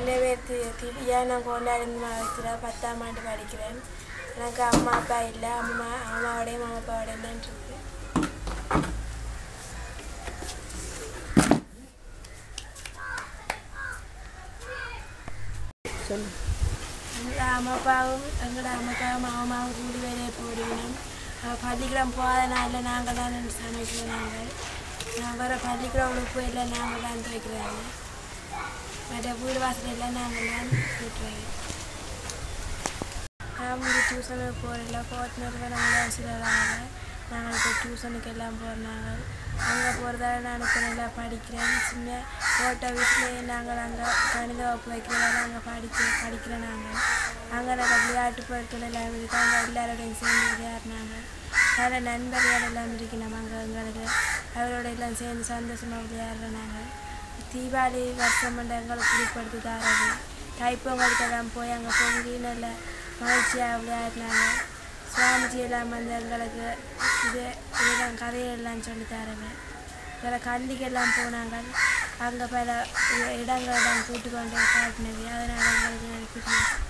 திவ்யா நான் கொண்டாடி மாதத்தில் 10ஆம் ஆண்டு படிக்கிறேன். எனக்கு அம்மா அப்பா இல்லை. அம்மாவோடையும் அம்மா அப்பாவோடையும் தான் இருக்கு. எங்களோட அம்மா அப்பாவும் மாமாவும் கூடி வேலையை போடுவேன். பள்ளிக்கூடம் போகாதனால நாங்கள் தான் சமைக்கிறோம். நான் வர பள்ளிக்கூடம் உடுப்பு இல்லை நாங்கள் தான் துவைக்கிறாங்க. மற்ற வீடு வாசல் எல்லாம் நாங்கள் தான் கூட்டுறோம். நான் டியூஷனுக்கு போகிறதில்ல. கோர்ட்னர் நாங்கள் சிலராக நாங்கள் இப்போ டியூஷனுக்கு எல்லாம் போகிறாங்க. அங்கே போகிறதால நான் இப்போ நல்லா படிக்கிறேன். சின்ன ஓட்ட வீட்டிலேயே நாங்கள் அங்கே கணித வகுப்பு வைக்கிறதால அங்கே படிக்கிறேன். அங்கே நாங்கள் விளையாட்டு பொருட்கள் எல்லாம் இருக்குது. அங்கே எல்லாரோடையும் சேர்ந்து விளையாடினாங்க. நிறைய நண்பர்கள் எல்லாம் இருக்கணும். அங்கே எங்களுக்கு அவரோட எல்லாம் சேர்ந்து சந்தோஷமாக விளையாடுறாங்க. தீபாவளி வருஷம் எங்களுக்கு பிடிப்படுத்தி தாரது. தைப்பொங்கலுக்கெல்லாம் போய் அங்கே பொங்கி நல்ல மகிழ்ச்சியாக விளையாடினாங்க. சுவாமிஜி எல்லாம் வந்து எங்களுக்கு இதெல்லாம் கதையெல்லாம் சொல்லி தரது. வேறு கல்லிக்கெல்லாம் போனாங்க. அங்கே பல இடங்களெல்லாம் கூட்டு கொண்டு காட்டினது. அதனால் எங்களுக்கு பிடிக்கும்.